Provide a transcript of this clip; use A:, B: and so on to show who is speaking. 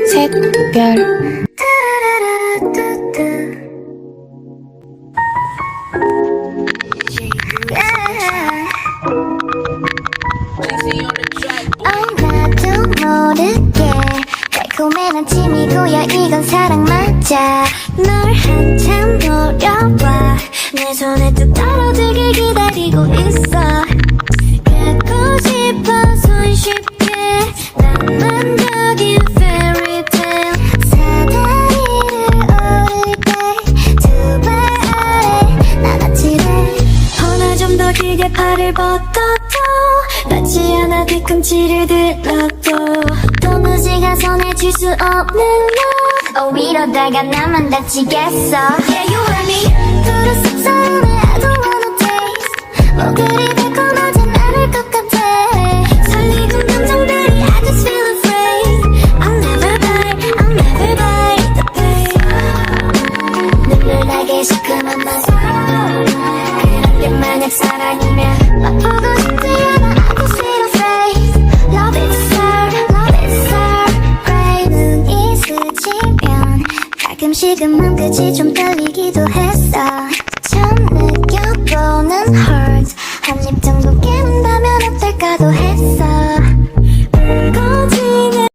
A: 샛별
B: 나도 모르게 달콤한 취미고야 이건 사랑 맞아 널 한참 노려봐 내 손에 뚝 떨어지길 기다리고 있어 갖고 싶어 손쉽게 낭만적인 fairytale 사다리를 오를 때 두 발 아래 난 아찔해 허나 좀 더 길게 팔을 뻗어도 닿지 않아 뒤꿈치를 들어도 도무지가 손에 쥘 수 없는 너 이러다가 나만 다치겠어 Yeah you and me 두루 습사하네 I don't wanna taste 뭐 그리 달콤하진 않을 것 같아 설레는 감정들이 I just feel afraid I'll never bite the pain 눈물 나게 시큼한 맛 그런 게 만약 사랑이면 맛보고 싶지 않아 I just feel afraid Love is so great 눈이 스치면 가끔씩은 맘끝이 좀 떨리기도 했어